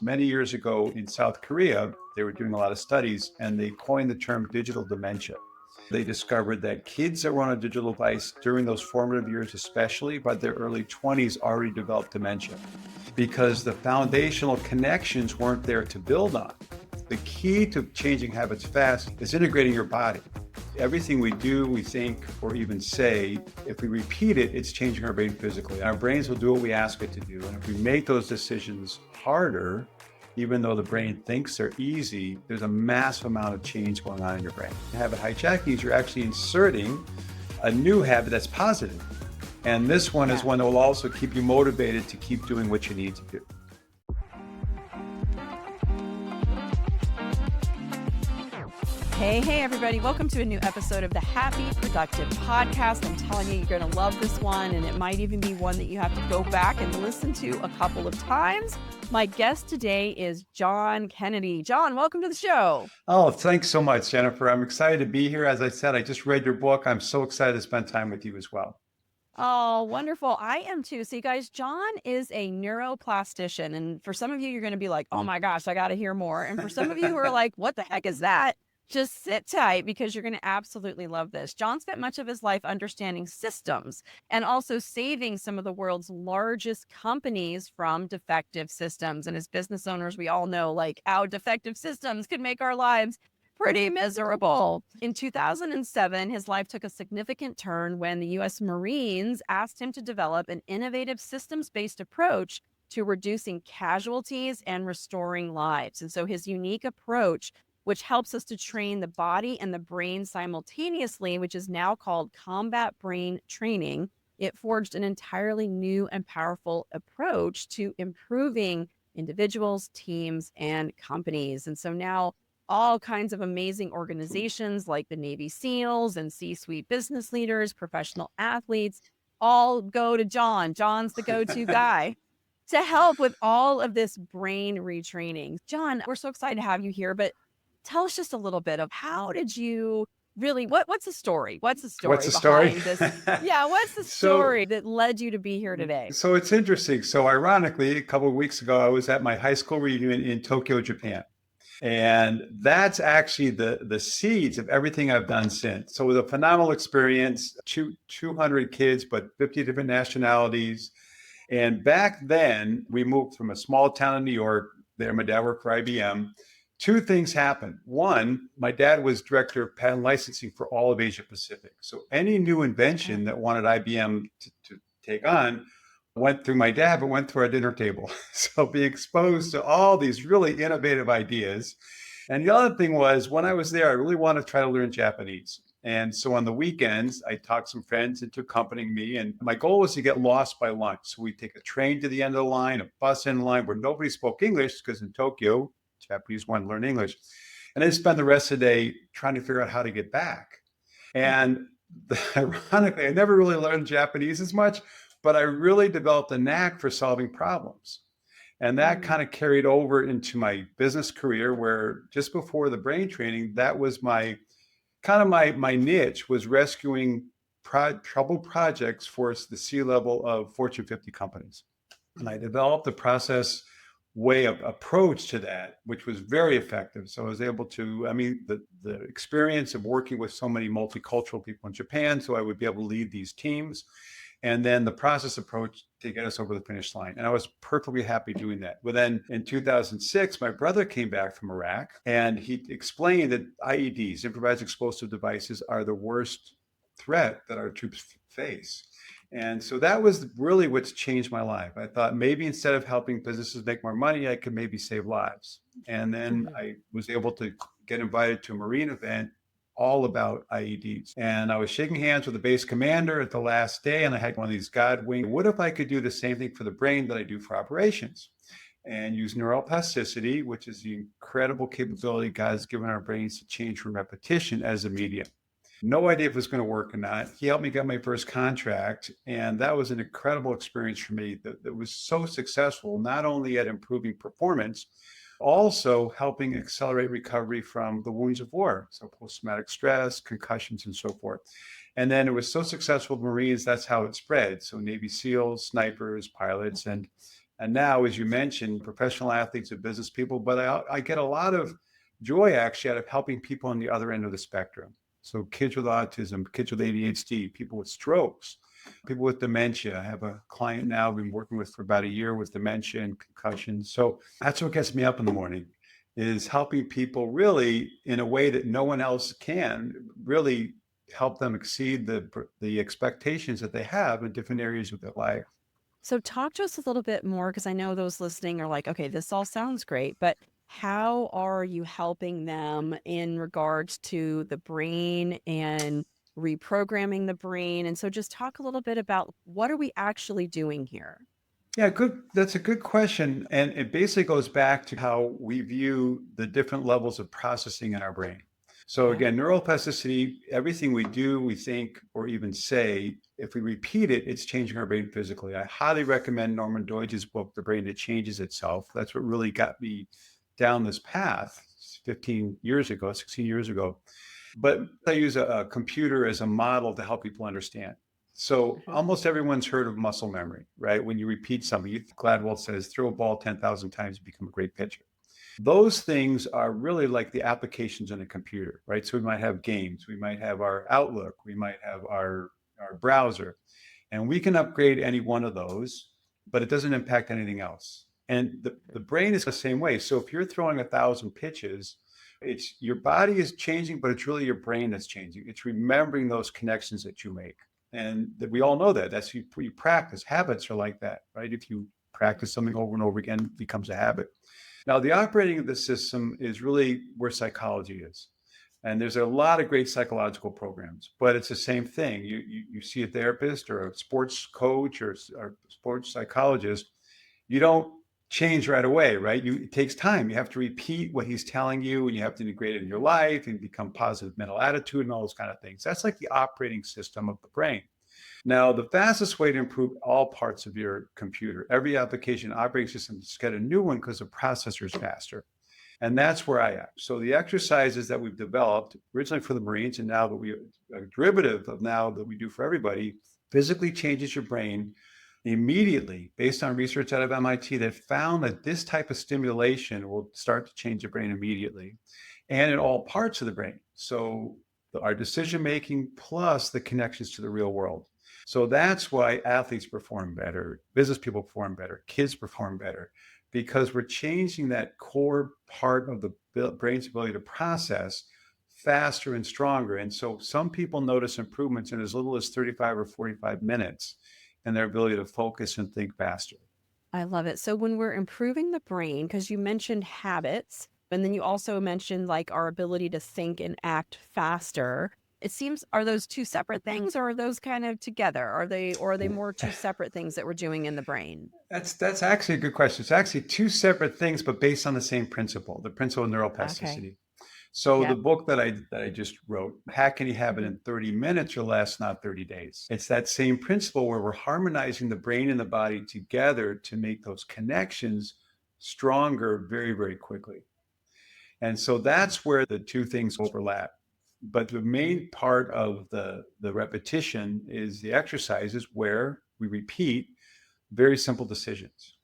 Many years ago in South Korea, they were doing a lot of studies and they coined the term digital dementia. They discovered that kids that were on a digital device during those formative years, especially by their early 20s, already developed dementia because the foundational connections weren't there to build on. The key to changing habits fast is integrating your body. Everything we do, we think, or even say, if we repeat it, it's changing our brain physically. Our brains will do what we ask it to do. And if we make those decisions harder, even though the brain thinks they're easy, there's a massive amount of change going on in your brain. Habit hijacking is you're actually inserting a new habit that's positive. And this one is one that will also keep you motivated to keep doing what you need to do. Hey, everybody. Welcome to a new episode of the Happy Productive Podcast. I'm telling you, you're going to love this one, and it might even be one that you have to go back and listen to a couple of times. My guest today is John Kennedy. John, welcome to the show. Oh, thanks so much, Jennifer. I'm excited to be here. As I said, I just read your book. I'm so excited to spend time with you as well. Oh, wonderful. I am too. So you guys, John is a neuroplastician. And for some of you, you're going to be like, oh my gosh, I got to hear more. And for some of you who are like, what the heck is that? Just sit tight because you're going to absolutely love this. John spent much of his life understanding systems and also saving some of the world's largest companies from defective systems. And as business owners, we all know like how defective systems could make our lives pretty miserable. In 2007, his life took a significant turn when the U.S. Marines asked him to develop an innovative systems-based approach to reducing casualties and restoring lives. And so his unique approach, which helps us to train the body and the brain simultaneously, which is now called combat brain training, it forged an entirely new and powerful approach to improving individuals, teams, and companies. And so now all kinds of amazing organizations like the Navy SEALs and C-suite business leaders, professional athletes, all go to John. John's the go-to guy to help with all of this brain retraining. John, we're so excited to have you here, but tell us just a little bit of how did you really, what's the story? What's the story behind this? Yeah, what's the story that led you to be here today? So it's interesting. So ironically, a couple of weeks ago, I was at my high school reunion in Tokyo, Japan. And that's actually the seeds of everything I've done since. So it was a phenomenal experience, 200 kids, but 50 different nationalities. And back then, we moved from a small town in New York. There, my dad worked for IBM. Two things happened. One, my dad was director of patent licensing for all of Asia Pacific. So any new invention that wanted IBM to take on went through my dad, but went through our dinner table. So being exposed to all these really innovative ideas. And the other thing was when I was there, I really wanted to try to learn Japanese. And so on the weekends, I talked some friends into accompanying me. And my goal was to get lost by lunch. So we'd take a train to the end of the line, a bus in line where nobody spoke English because in Tokyo, Japanese wanted to learn English. And then spend the rest of the day trying to figure out how to get back. And ironically, I never really learned Japanese as much, but I really developed a knack for solving problems. And that kind of carried over into my business career where just before the brain training, that was my niche was rescuing troubled projects for the C-level of Fortune 50 companies. And I developed a process way of approach to that, which was very effective. So I was able to, the experience of working with so many multicultural people in Japan, so I would be able to lead these teams. And then the process approach to get us over the finish line. And I was perfectly happy doing that. But then in 2006, my brother came back from Iraq and he explained that IEDs, improvised explosive devices, are the worst threat that our troops face. And so that was really what's changed my life. I thought maybe instead of helping businesses make more money, I could maybe save lives. And then I was able to get invited to a Marine event all about IEDs. And I was shaking hands with the base commander at the last day, and I had one of these God wing. What if I could do the same thing for the brain that I do for operations? And use neuroplasticity, which is the incredible capability God has given our brains to change from repetition as a medium. No idea if it was going to work or not. He helped me get my first contract. And that was an incredible experience for me that was so successful, not only at improving performance, also helping accelerate recovery from the wounds of war. So post-traumatic stress, concussions, and so forth. And then it was so successful with Marines, that's how it spread. So Navy SEALs, snipers, pilots, and And now, as you mentioned, professional athletes and business people, but I get a lot of joy actually out of helping people on the other end of the spectrum. So kids with autism, kids with ADHD, people with strokes, people with dementia. I have a client now I've been working with for about a year with dementia and concussions. So that's what gets me up in the morning, is helping people really in a way that no one else can, really help them exceed the expectations that they have in different areas of their life. So talk to us a little bit more because I know those listening are like, okay, this all sounds great, but how are you helping them in regards to the brain and reprogramming the brain? And so just talk a little bit about what are we actually doing here? Yeah, good. That's a good question. And it basically goes back to how we view the different levels of processing in our brain. So Okay. again, neuroplasticity, everything we do, we think, or even say, if we repeat it, it's changing our brain physically. I highly recommend Norman Doidge's book, The Brain That Changes Itself. That's what really got me down this path 15 years ago, 16 years ago. But I use a computer as a model to help people understand. So Mhm. almost everyone's heard of muscle memory, right? When you repeat something, Gladwell says, throw a ball 10,000 times, you become a great pitcher. Those things are really like the applications in a computer, right? So we might have games, we might have our Outlook, we might have our browser, and we can upgrade any one of those, but it doesn't impact anything else. And the brain is the same way. So if you're throwing 1,000 pitches, it's your body is changing, but it's really your brain that's changing. It's remembering those connections that you make. And that we all know that. That's you practice. Habits are like that, right? If you practice something over and over again, it becomes a habit. Now, the operating of the system is really where psychology is. And there's a lot of great psychological programs, but it's the same thing. You see a therapist or a sports coach or sports psychologist, you don't change right away, right? It takes time. You have to repeat what he's telling you, and you have to integrate it in your life and become positive mental attitude and all those kind of things. That's like the operating system of the brain. Now, the fastest way to improve all parts of your computer, every application operating system, just get a new one because the processor is faster. And that's where I am. So the exercises that we've developed originally for the Marines and now that we a derivative of now that we do for everybody physically changes your brain immediately based on research out of MIT that found that this type of stimulation will start to change the brain immediately and in all parts of the brain. So our decision making plus the connections to the real world. So that's why athletes perform better, business people perform better, kids perform better, because we're changing that core part of the brain's ability to process faster and stronger. And so some people notice improvements in as little as 35 or 45 minutes in their ability to focus and think faster. I love it. So when we're improving the brain, because you mentioned habits, and then you also mentioned like our ability to think and act faster. It seems, are those two separate things or are those kind of together? Or are they more two separate things that we're doing in the brain? That's actually a good question. It's actually two separate things, but based on the same principle, the principle of Okay. neuroplasticity. So the Yep. book that I just wrote, Hack Any Habit Mhm. in 30 Minutes or Less, Not 30 Days. It's that same principle where we're harmonizing the brain and the body together to make those connections stronger very, very quickly. And so that's where the two things overlap. But the main part of the repetition is the exercises where we repeat very simple decisions.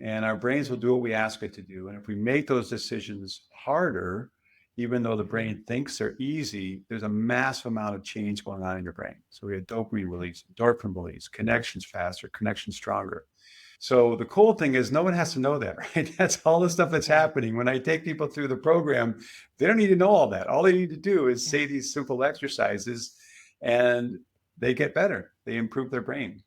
And our brains will do what we ask it to do. And if we make those decisions harder, even though the brain thinks they're easy, there's a massive amount of change going on in your brain. So we have dopamine release, endorphin release, connections faster, connections stronger. So the cool thing is no one has to know that, right? That's all the stuff that's Yeah. happening. When I take people through the program, they don't need to know all that. All they need to do is say Yeah. these simple exercises and they get better. They improve their brain.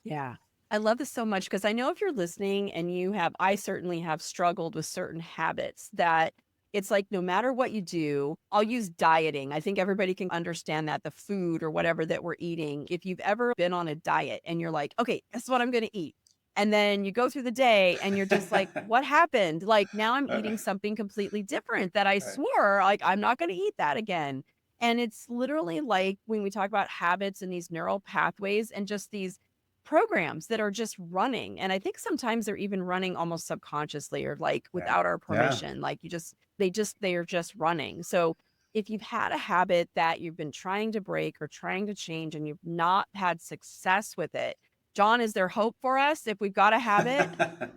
Yeah. I love this so much because I know if you're listening and I certainly have struggled with certain habits that it's like no matter what you do, I'll use dieting. I think everybody can understand that the food or whatever that we're eating. If you've ever been on a diet and you're like, okay, this is what I'm going to eat. And then you go through the day and you're just like, what happened? Like now I'm Uh, eating something completely different that I right. swore like I'm not going to eat that again. And it's literally like when we talk about habits and these neural pathways and just these programs that are just running. And I think sometimes they're even running almost subconsciously or like Yeah. without our Yeah. permission. Like they are just running. So if you've had a habit that you've been trying to break or trying to change and you've not had success with it, John, is there hope for us if we've got a habit?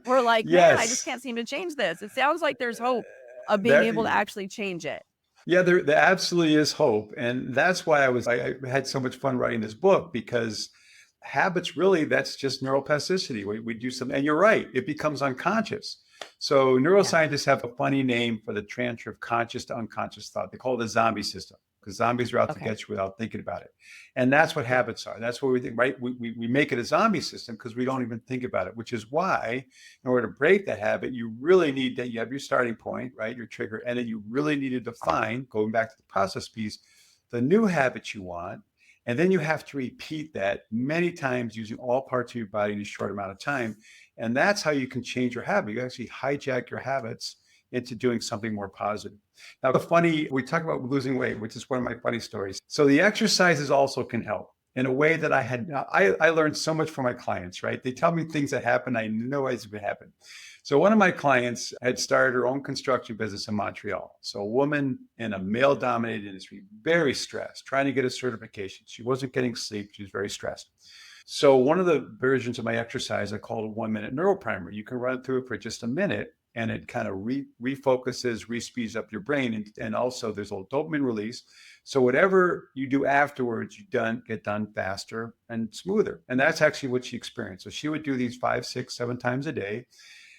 We're like, man, I just Yes. can't seem to change this. It sounds like there's hope of being There, able to actually change it. yeah, there absolutely is hope. And that's why I had so much fun writing this book, because habits really, that's just neuroplasticity. We do some, and you're right, it becomes unconscious. So Yeah. neuroscientists have a funny name for the transfer of conscious to unconscious thought. They call it a zombie system, because zombies are out to Okay. get you without thinking about it. And that's what Yeah. habits are. That's what we think, right? We make it a zombie system because we don't even think about it, which is why in order to break that habit, you really need that you have your starting point, right? Your trigger. And then you really need to define, going back to the process piece, the new habit you want. And then you have to repeat that many times using all parts of your body in a short amount of time. And that's how you can change your habit. You actually hijack your habits into doing something more positive. Now, the funny, we talk about losing weight, which is one of my funny stories. So the exercises also can help in a way that I learned so much from my clients, right? They tell me things that happen I know it would happen. So one of my clients had started her own construction business in Montreal. So a woman in a male-dominated industry, very stressed, trying to get a certification. She wasn't getting sleep. She was very stressed. So one of the versions of my exercise I called a 1-minute neuroprimer. You can run through it for just a minute, and it kind of refocuses, re-speeds up your brain. And also there's a little dopamine release. So whatever you do afterwards, get done faster and smoother. And that's actually what she experienced. So she would do these 5, 6, 7 times a day.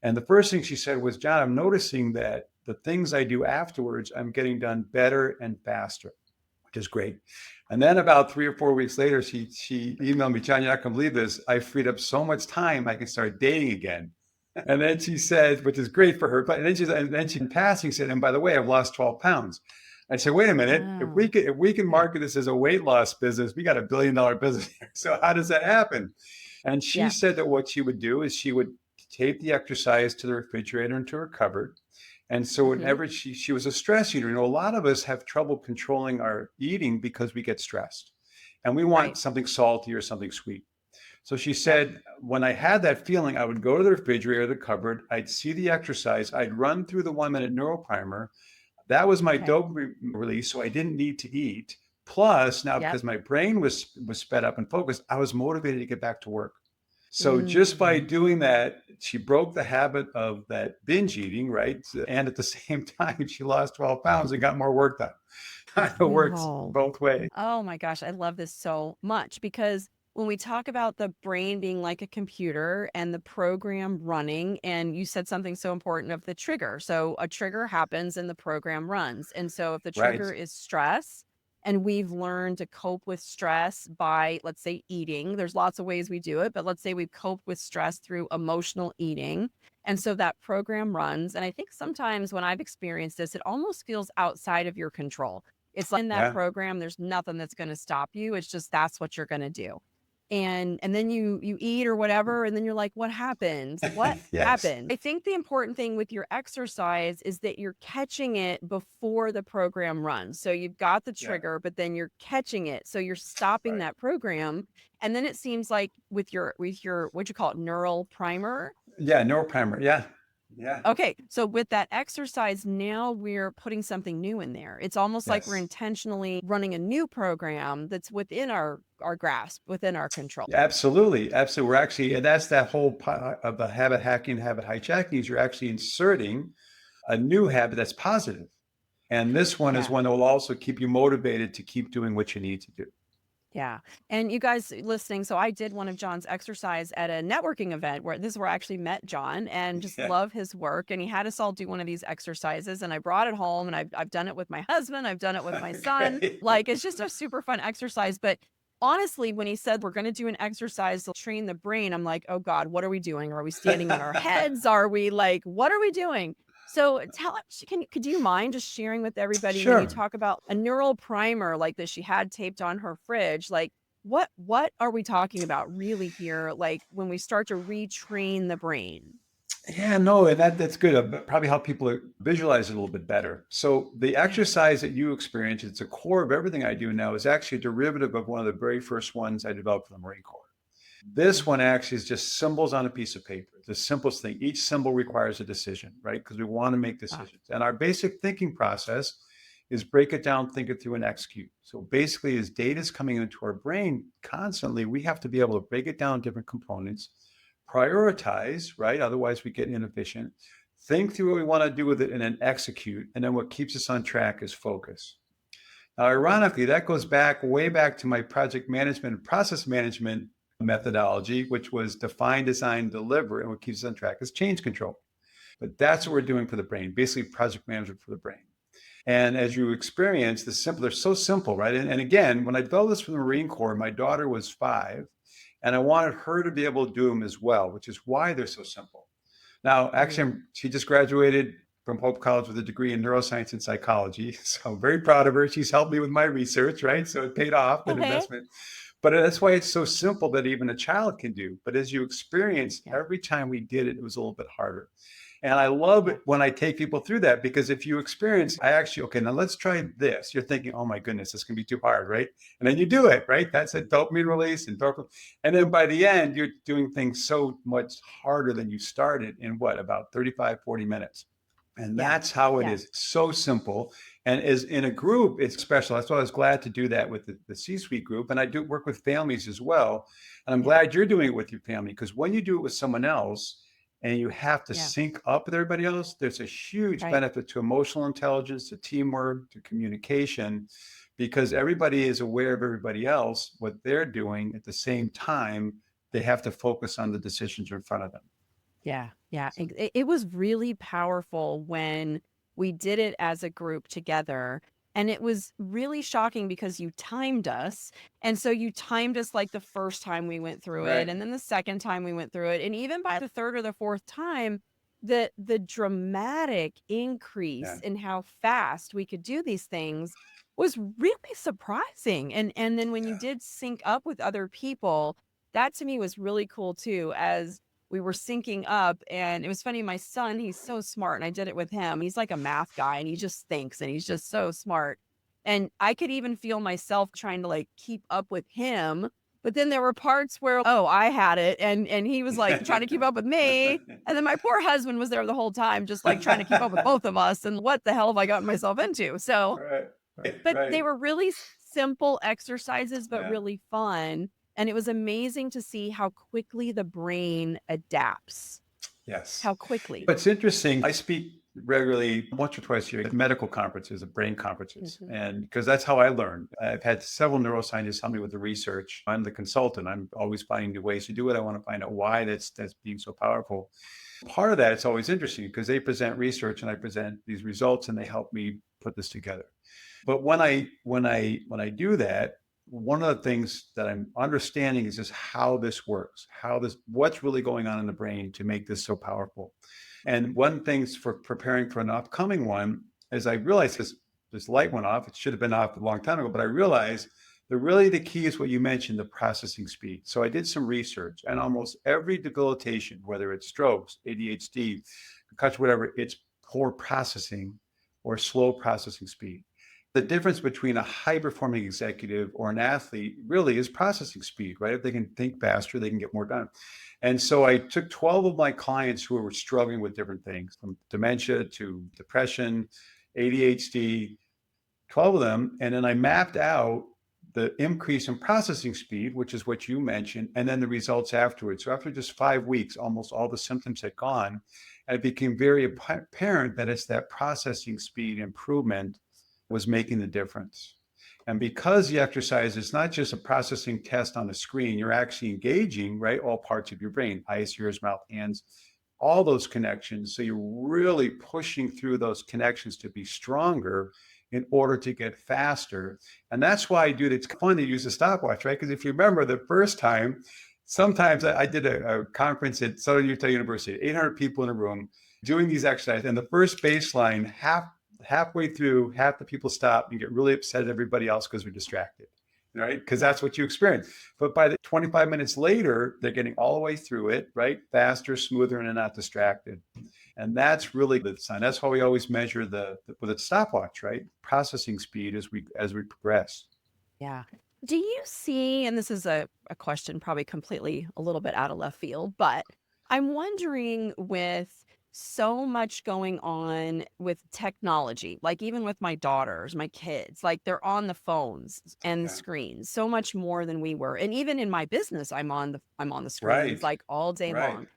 And the first thing she said was, John, I'm noticing that the things I do afterwards, I'm getting done better and faster, which is great. And then about 3 or 4 weeks later, she emailed me, John, you're not going to believe this. I freed up so much time, I can start dating again. And then she said, which is great for her, but and then she in passing said, and by the way, I've lost 12 pounds. I said, wait a minute, Wow. if we can market this as a weight loss business, we got $1 billion business here. So how does that happen? And she Yeah. said that what she would do is she would tape the exercise to the refrigerator into her cupboard. And so Hmm. whenever she was a stress eater, a lot of us have trouble controlling our eating because we get stressed and we want Right. something salty or something sweet. So she Yep. said, when I had that feeling, I would go to the refrigerator, the cupboard, I'd see the exercise, I'd run through the 1-minute neuroprimer. That was my Okay. dopamine release. So I didn't need to eat. Plus, now Yep. because my brain was sped up and focused, I was motivated to get back to work. So just by Mm. doing that, she broke the habit of that binge eating, right? And at the same time, she lost 12 pounds and got more work done. It works Wow. both ways. Oh my gosh, I love this so much because when we talk about the brain being like a computer and the program running, and you said something so important of the trigger. So a trigger happens and the program runs. And so if the Right. trigger is stress, and we've learned to cope with stress by, let's say, eating, there's lots of ways we do it, but let's say we've coped with stress through emotional eating. And so that program runs. And I think sometimes when I've experienced this, it almost feels outside of your control. It's like in that Yeah. program, there's nothing that's going to stop you. It's just that's what you're going to do. And then you eat or whatever, and then you're like, what happened? What Yes. happened? I think the important thing with your exercise is that you're catching it before the program runs. So you've got the Yeah. trigger, but then you're catching it. So you're stopping Right. that program. And then it seems like with your what you call it, neural primer. Yeah. Neuroprimer. Yeah. Yeah. Okay, so with that exercise, now we're putting something new in there. It's almost like we're Yes. intentionally running a new program that's within our grasp, within our control. Yeah, absolutely. Absolutely. We're actually, and that's that whole of the habit hacking, habit hijacking is you're actually inserting a new habit that's positive. And this one is Yeah. one that will also keep you motivated to keep doing what you need to do. Yeah. And you guys listening, so I did one of John's exercise at a networking event where this is where I actually met John and just Yeah. love his work. And he had us all do one of these exercises. And I brought it home and I've done it with my husband. I've done it with my son. Great. Like it's just a super fun exercise. But honestly, when he said we're going to do an exercise to train the brain, I'm like, oh God, what are we doing? Are we standing on our heads? Are we like, what are we doing? So tell us, could you mind just sharing with everybody when you Sure. talk about a neural primer like that she had taped on her fridge, like what are we talking about really here? Like when we start to retrain the brain? Yeah, no, and that's good. Probably help people visualize it a little bit better. So the Yeah. exercise that you experience, it's a core of everything I do now, is actually a derivative of one of the very first ones I developed for the Marine Corps. This one Mhm. actually is just symbols on a piece of paper. The simplest thing. Each symbol requires a decision, right? Because we want to make Ah, decisions. And our basic thinking process is break it down, think it through, and execute. So basically, as data is coming into our brain constantly, we have to be able to break it down different components, prioritize, right? Otherwise, we get inefficient. Think through what we want to do with it and then execute. And then what keeps us on track is focus. Now, ironically, that goes back way back to my project management and process management methodology, which was define, design, deliver. And what keeps us on track is change control. But that's what we're doing for the brain, basically project management for the brain. And as you experience the simple, they're so simple, right? And again, when I developed this from the Marine Corps, my daughter was 5, and I wanted her to be able to do them as well, which is why they're so simple. Now, actually, she just graduated from Hope College with a degree in neuroscience and psychology. So I'm very proud of her. She's helped me with my research, right? So it paid off, an Okay. investment. But that's why it's so simple that even a child can do. But as you experience, Yeah. every time we did it, it was a little bit harder. And I love it when I take people through that, because if you experience, I actually, okay, now let's try this. You're thinking, oh my goodness, this can be too hard, right? And then you do it, right? That's a dopamine release and dopamine. And then by the end, you're doing things so much harder than you started in what, about 35, 40 minutes. And Yeah. that's how it Yeah. is. So simple. And as in a group, it's special. That's why I was glad to do that with the C-suite group. And I do work with families as well. And I'm glad you're doing it with your family, because when you do it with someone else, and you have to Yeah. sync up with everybody else, there's a huge Right. benefit to emotional intelligence, to teamwork, to communication, because everybody is aware of everybody else, what they're doing at the same time. They have to focus on the decisions in front of them. Yeah. Yeah. It was really powerful when we did it as a group together. And it was really shocking because you timed us. And so you timed us like the first time we went through it, Right. and then the second time we went through it. And even by the third or the fourth time, the dramatic increase Yeah. in how fast we could do these things was really surprising. And then when you did sync up with other people, that to me was really cool too, as we were syncing up. And it was funny, my son, he's so smart, and I did it with him. He's like a math guy, and he just thinks, and he's just so smart. And I could even feel myself trying to like keep up with him. But then there were parts where, oh, I had it, and he was like trying to keep up with me. And then my poor husband was there the whole time, just like trying to keep up with both of us. And what the hell have I gotten myself into? So, Right. but Right. they were really simple exercises, but Yeah. really fun. And it was amazing to see how quickly the brain adapts. Yes. How quickly. But it's interesting. I speak regularly, once or twice a year, at medical conferences, at brain conferences. And because that's how I learn. I've had several neuroscientists help me with the research. I'm the consultant. I'm always finding new ways to do it. I want to find out why that's being so powerful. Part of that, it's always interesting because they present research and I present these results, and they help me put this together. But when I do that, one of the things that I'm understanding is just how this works, what's really going on in the brain to make this so powerful. And one thing's for preparing for an upcoming one is I realized this light went off. It should have been off a long time ago, but I realized that really the key is what you mentioned, the processing speed. So I did some research, and almost every debilitation, whether it's strokes, ADHD, concussion, whatever, it's poor processing or slow processing speed. The difference between a high performing executive or an athlete really is processing speed, right? If they can think faster, they can get more done. And so I took 12 of my clients who were struggling with different things, from dementia to depression, ADHD, 12 of them. And then I mapped out the increase in processing speed, which is what you mentioned, and then the results afterwards. So after just 5 weeks, almost all the symptoms had gone. And it became very apparent that it's that processing speed improvement was making the difference. And because the exercise is not just a processing test on the screen, you're actually engaging, right, all parts of your brain, eyes, ears, mouth, hands, all those connections. So you're really pushing through those connections to be stronger in order to get faster. And that's why I do it. It's fun to use a stopwatch, right? Because if you remember the first time, sometimes I did a conference at Southern Utah University, 800 people in a room doing these exercises. And the first baseline, halfway through, half the people stop and get really upset at everybody else because we're distracted, right? Because that's what you experience. But by the 25 minutes later, they're getting all the way through it, right? Faster, smoother, and they're not distracted. And that's really the sign. That's why we always measure with a stopwatch, right? Processing speed as we progress. Yeah. Do you see, and this is a question probably completely a little bit out of left field, but I'm wondering with so much going on with technology, like even with my daughters, my kids, like they're on the phones and Yeah. screens so much more than we were. And even in my business, I'm on the screens Right. like all day Right. long.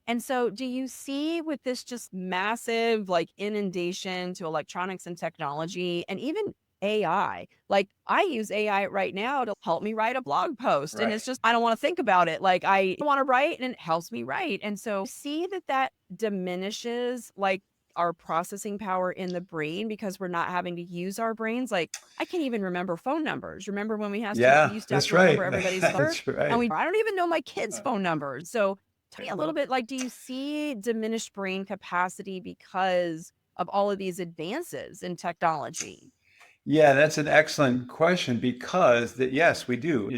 And so do you see with this just massive like inundation to electronics and technology and even AI, like I use AI right now to help me write a blog post. And Right. it's just, I don't want to think about it. Like I want to write and it helps me write. And so see that that diminishes like our processing power in the brain because we're not having to use our brains. Like I can't even remember phone numbers. Remember when we Yeah, used to have that's to remember right. everybody's phone number? That's And right. I don't even know my kids' Uh, phone numbers. So tell me a little well, bit, like, do you see diminished brain capacity because of all of these advances in technology? yeah, that's an excellent question because yes, we do.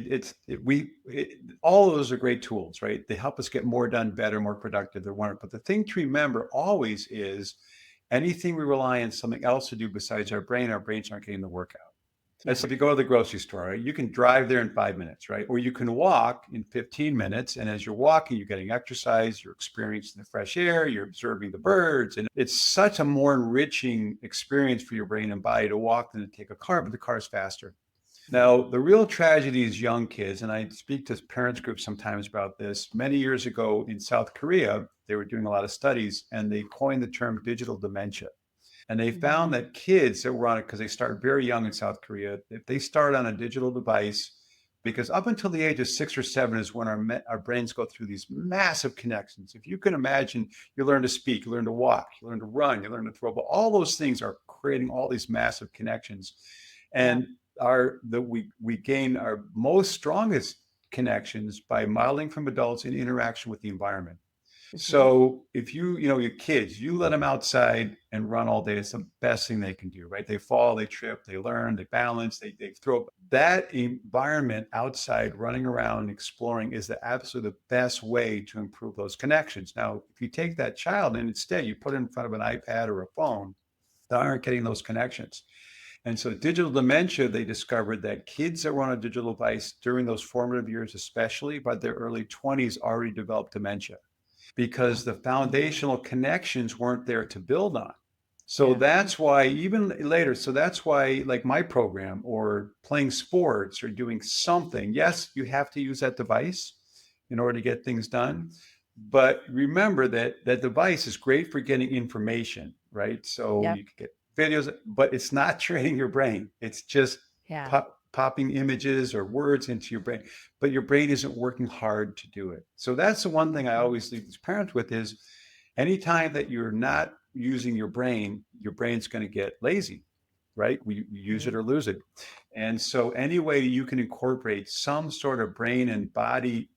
All of those are great tools, right? They help us get more done, better, more productive. They're wonderful. But the thing to remember always is anything we rely on something else to do besides our brains aren't getting the work out. Yeah. So if you go to the grocery store, right, you can drive there in 5 minutes, right? Or you can walk in 15 minutes. And as you're walking, you're getting exercise, you're experiencing the fresh air, you're observing the birds. And it's such a more enriching experience for your brain and body to walk than to take a car, but the car's faster. Now, the real tragedy is young kids, and I speak to parents groups sometimes about this. Many years ago in South Korea, they were doing a lot of studies and they coined the term digital dementia. And they found Mhm. that kids that were on it, because they start very young in South Korea, if they start on a digital device, because up until the age of 6 or 7 is when our brains go through these massive connections. If you can imagine, you learn to speak, you learn to walk, you learn to run, you learn to throw, but all those things are creating all these massive connections. Yeah. And we gain our most strongest connections by modeling from adults in interaction with the environment. Mhm. So if your kids, you let them outside and run all day, it's the best thing they can do, right? They fall, they trip, they learn, they balance, they throw. That environment outside, running around, exploring is the absolute best way to improve those connections. Now, if you take that child and instead you put it in front of an iPad or a phone, they aren't getting those connections. And so digital dementia, they discovered that kids that were on a digital device during those formative years, especially by their early 20s, already developed dementia because Wow. the foundational connections weren't there to build on. So Yeah. that's why even later, so that's why like my program or playing sports or doing something, yes, you have to use that device in order to get things done. But remember that that device is great for getting information, right? So Yep. you can get videos, but it's not training your brain. It's just Yeah. popping images or words into your brain, but your brain isn't working hard to do it. So that's the one thing I Mhm. always leave these parents with is anytime that you're not using your brain's going to get lazy, right? We use it Mhm. or lose it. And so any way you can incorporate some sort of brain and body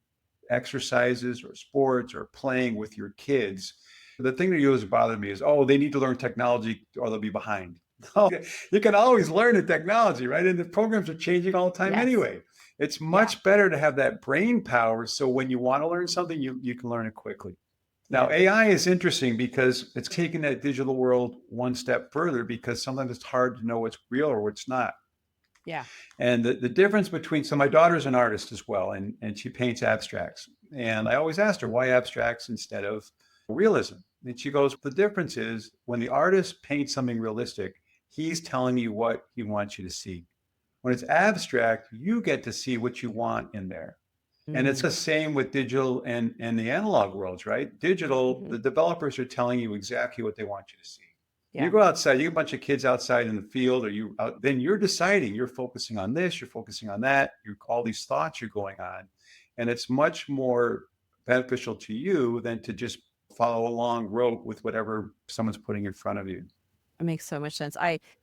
exercises or sports or playing with your kids. The thing that always bothered me is, oh, they need to learn technology or they'll be behind. Oh, you can always learn the technology, right? And the programs are changing all the time Yes. anyway. It's Yeah. much better to have that brain power. So when you want to learn something, you can learn it quickly. Now, Yeah. AI is interesting because it's taking that digital world one step further because sometimes it's hard to know what's real or what's not. Yeah. And the difference between, so my daughter's an artist as well, and she paints abstracts. And I always asked her, why abstracts instead of realism? And she goes, the difference is when the artist paints something realistic, he's telling you what he wants you to see. When it's abstract, you get to see what you want in there. And it's Mm. the same with digital and the analog worlds, right? Digital, Mhm. the developers are telling you exactly what they want you to see. You Yeah. go outside, you get a bunch of kids outside in the field, or then you're deciding you're focusing on this, you're focusing on that, all these thoughts are going on. And it's much more beneficial to you than to just follow along rote with whatever someone's putting in front of you. It makes so much sense.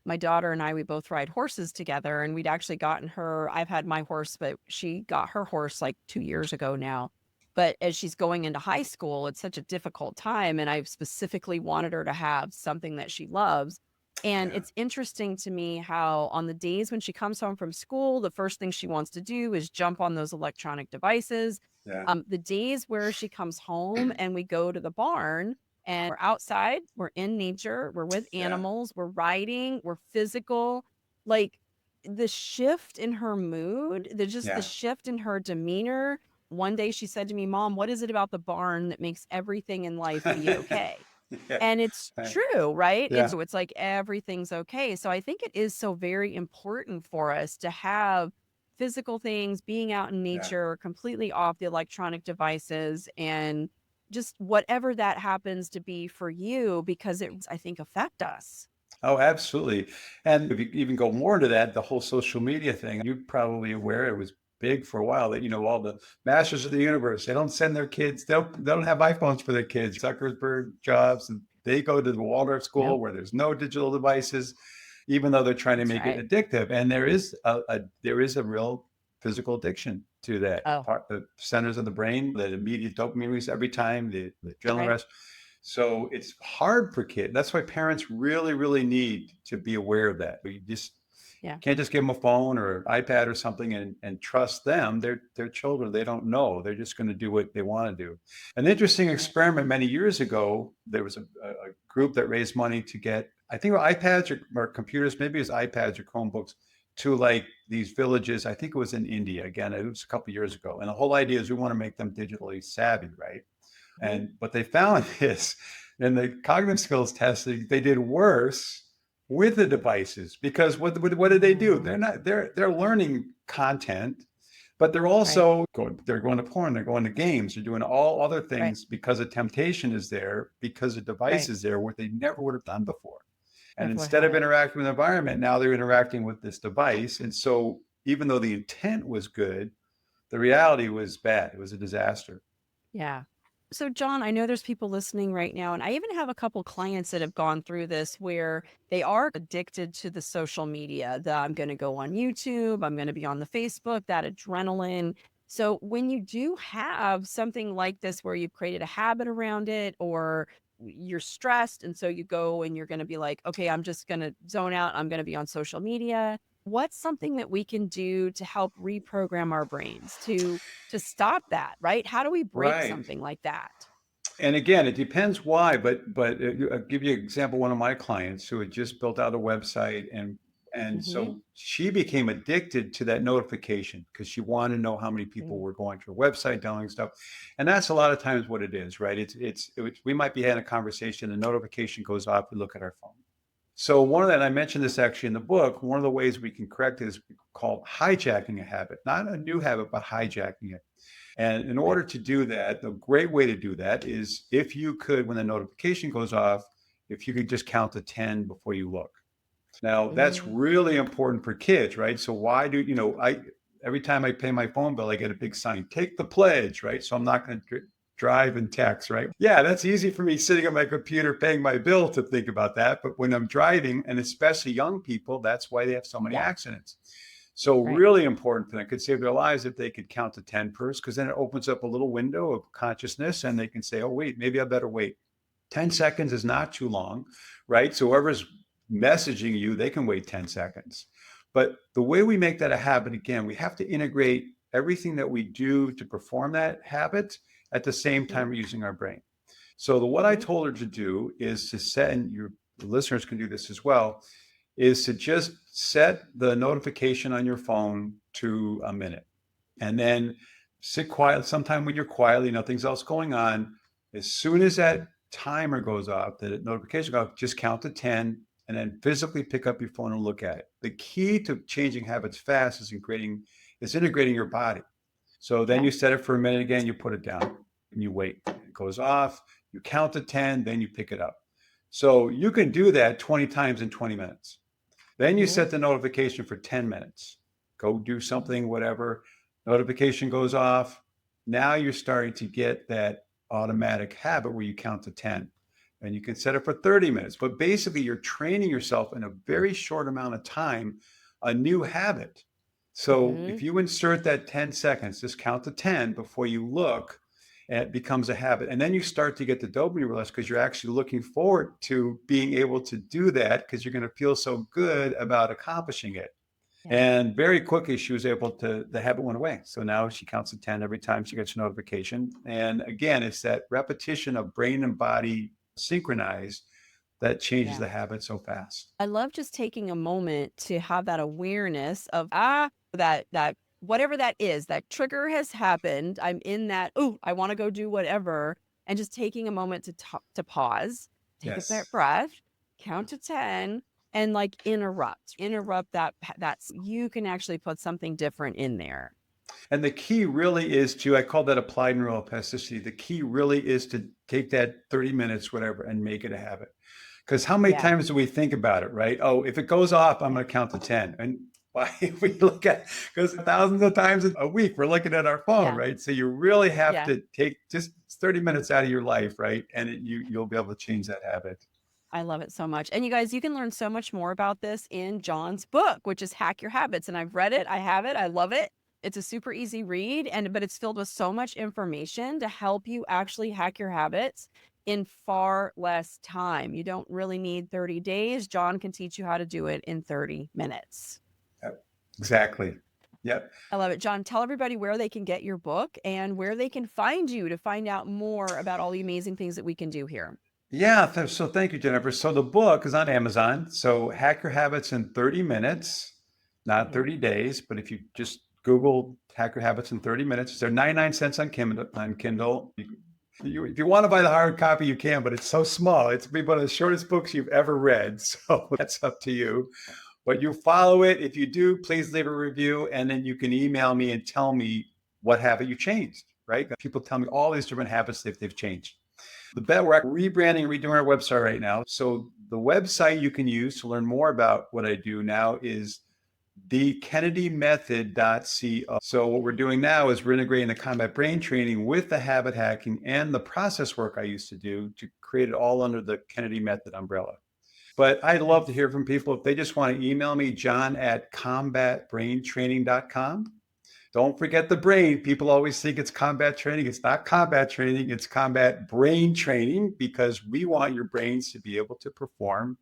My daughter and I, we both ride horses together, and we'd actually gotten her. I've had my horse, but she got her horse like 2 years ago now. But as she's going into high school, it's such a difficult time. And I've specifically wanted her to have something that she loves. And Yeah. it's interesting to me how on the days when she comes home from school, the first thing she wants to do is jump on those electronic devices. Yeah. The days where she comes home and we go to the barn, and we're outside, we're in nature, we're with Yeah. animals, we're riding, we're physical. Like the shift in her mood, the Yeah. shift in her demeanor. One day she said to me, "Mom, what is it about the barn that makes everything in life be okay?" Yeah. And it's Right. true, right? Yeah. It's like everything's okay. So I think it is so very important for us to have physical things, being out in Yeah. nature, completely off the electronic devices, and just whatever that happens to be for you, because it, I think, affect us. Oh, absolutely. And if you even go more into that, the whole social media thing, you're probably aware it was big for a while that, all the masters of the universe, they don't send their kids, they don't have iPhones for their kids. Zuckerberg jobs, and they go to the Waldorf school Nope. where there's no digital devices, even though they're trying to That's make it right. addictive. And there is a real physical addiction to that Oh, part, the centers of the brain, the immediate dopamine release every time, the adrenaline right. rush. So it's hard for kids. That's why parents really, really need to be aware of that. You just Yeah. can't just give them a phone or an iPad or something and trust them. They're children. They don't know. They're just going to do what they want to do. An interesting Right. experiment many years ago, there was a group that raised money to get, I think, iPads or computers, maybe it was iPads or Chromebooks, to like these villages. I think it was in India. Again, it was a couple of years ago. And the whole idea is we want to make them digitally savvy, right? Mhm. And what they found is in the cognitive skills testing, they did worse with the devices because what did they do? Mm, They're learning content, but they're right. also going to porn, they're going to games, they're doing all other Right. things because the temptation is there, because the device Right. is there, what they never would have done before. And Never instead of had. interacting with the environment, now they're interacting with this device. And so even though the intent was good, the reality was bad. It was a disaster. Yeah. So, John, I know there's people listening right now, and I even have a couple clients that have gone through this where they are addicted to the social media. The I'm going to go on YouTube, I'm going to be on the Facebook, that adrenaline. So, when you do have something like this where you've created a habit around it, or you're stressed, and so you go and you're going to be like, okay, I'm just going to zone out, I'm going to be on social media. What's something that we can do to help reprogram our brains to stop that, right? How do we break Right. something like that? And again, it depends why, but I'll give you an example. One of my clients who had just built out a website, and Mhm. so she became addicted to that notification because she wanted to know how many people Mm. were going to her website, downloading stuff, and that's a lot of times what it is, right? We might be having a conversation, the notification goes off, we look at our phone. So one of that, I mentioned this actually in the book. One of the ways we can correct it is called hijacking a habit, not a new habit, but hijacking it. And in Right. order to do that, the great way to do that is if you could, when the notification goes off, if you could just count to 10 before you look. Now, that's Mm. really important for kids, right? So why do, every time I pay my phone bill, I get a big sign, take the pledge, right? So I'm not going to drive and text, right? Yeah, that's easy for me sitting at my computer paying my bill to think about that. But when I'm driving, and especially young people, that's why they have so many Yeah. accidents. So Right. really important for them. It could save their lives if they could count to 10 first, because then it opens up a little window of consciousness and they can say, oh, wait, maybe I better wait. 10 seconds is not too long, right? So whoever's messaging you, they can wait 10 seconds. But the way we make that a habit, again, we have to integrate everything that we do to perform that habit at the same Mhm. time we're using our brain. So what I Mhm. told her to do is to set, and your listeners can do this as well, is to just set the notification on your phone to a minute and then sit quiet. Sometime when you're quietly, nothing's else going on. As soon as that timer goes off, the notification goes off, just count to 10 and then physically pick up your phone and look at it. The key to changing habits fast is integrating your body. So then Yeah. you set it for a minute again, you put it down and you wait. It goes off, you count to 10, then you pick it up. So you can do that 20 times in 20 minutes. Then you Mhm. set the notification for 10 minutes. Go do something, whatever. Notification goes off. Now you're starting to get that automatic habit where you count to 10. And you can set it for 30 minutes. But basically, you're training yourself in a very short amount of time, a new habit. So if Mhm. you insert that 10 seconds, just count to 10 before you look, it becomes a habit. And then you start to get the dopamine release because you're actually looking forward to being able to do that because you're going to feel so good about accomplishing it. Yeah. And very quickly, she was able to, the habit went away. So now she counts to 10 every time she gets a notification. And again, it's that repetition of brain and body synchronized that changes Yeah. the habit so fast. I love just taking a moment to have that awareness of that whatever that is, that trigger has happened. I'm in that, oh, I want to go do whatever. And just taking a moment to pause take a Yes. breath, count to 10, and like interrupt that's you can actually put something different in there. And the key really is to, I call that applied neuroplasticity. The key really is to take that 30 minutes, whatever, and make it a habit. Because how many Yeah. times do we think about it, right? Oh, if it goes off, I'm going to count to 10. And why we look at, because thousands of times a week we're looking at our phone, Yeah. right? So you really have Yeah. to take just 30 minutes out of your life, right? And you'll be able to change that habit. I love it so much. And you guys, you can learn so much more about this in John's book, which is Hack Your Habits. And I've read it. I have it. I love it. It's a super easy read, but it's filled with so much information to help you actually hack your habits in far less time. You don't really need 30 days. John can teach you how to do it in 30 minutes. Yep. Exactly. Yep. I love it. John, tell everybody where they can get your book and where they can find you to find out more about all the amazing things that we can do here. Yeah. So thank you, Jennifer. So the book is on Amazon. So Hack Your Habits in 30 minutes, not 30 days, but if you just Google Hack Your Habits in 30 minutes, they're 99 cents on Kindle. If you want to buy the hard copy, you can, but it's so small. It's one of the shortest books you've ever read. So that's up to you. But you follow it. If you do, please leave a review, and then you can email me and tell me what habit you changed, right? People tell me all these different habits they've changed. We're rebranding and redoing our website right now. So the website you can use to learn more about what I do now is thekennedymethod.co. So what we're doing now is we're integrating the combat brain training with the habit hacking and the process work I used to do to create it all under the Kennedy Method umbrella. But I'd love to hear from people. If they just want to email me, john@combatbraintraining.com. Don't forget the brain. People always think it's combat training. It's not combat training. It's combat brain training, because we want your brains to be able to perform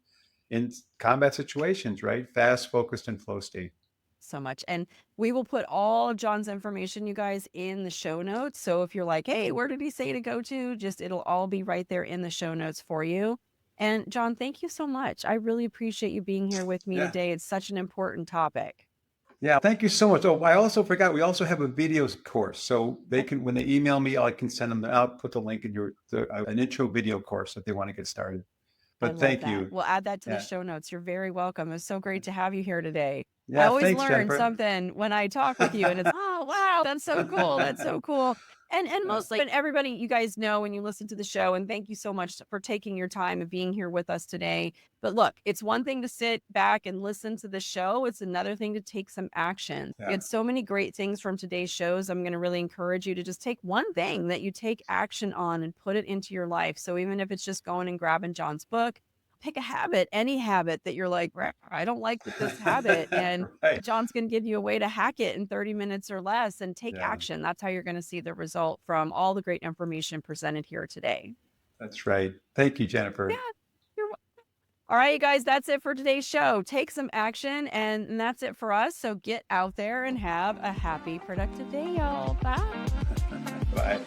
in combat situations, right? Fast, focused, and flow state. So much. And we will put all of John's information, you guys, in the show notes. So if you're like, hey, where did he say to go to? It'll all be right there in the show notes for you. And John, thank you so much. I really appreciate you being here with me today. It's such an important topic. Yeah, thank you so much. Oh, I also forgot, we also have a video course. So they can, when they email me, I can send them, I'll put the link in an intro video course if they want to get started. But thank you. We'll add that to the show notes. You're very welcome. It's so great to have you here today. Yeah, I always thanks, learn Jennifer. something when I talk with you, and it's, oh, wow, that's so cool. That's so cool. And mostly, and everybody, you guys know when you listen to the show, and thank you so much for taking your time and being here with us today. But look, it's one thing to sit back and listen to the show. It's another thing to take some action. We had so many great things from today's shows. I'm going to really encourage you to just take one thing that you take action on and put it into your life. So even if it's just going and grabbing John's book, pick a habit, any habit that you're like, I don't like this habit. And Right. John's going to give you a way to hack it in 30 minutes or less and take action. That's how you're going to see the result from all the great information presented here today. That's right. Thank you, Jennifer. Yeah, you're welcome. All right, you guys, that's it for today's show. Take some action, and that's it for us. So get out there and have a happy, productive day, y'all. Bye. Bye.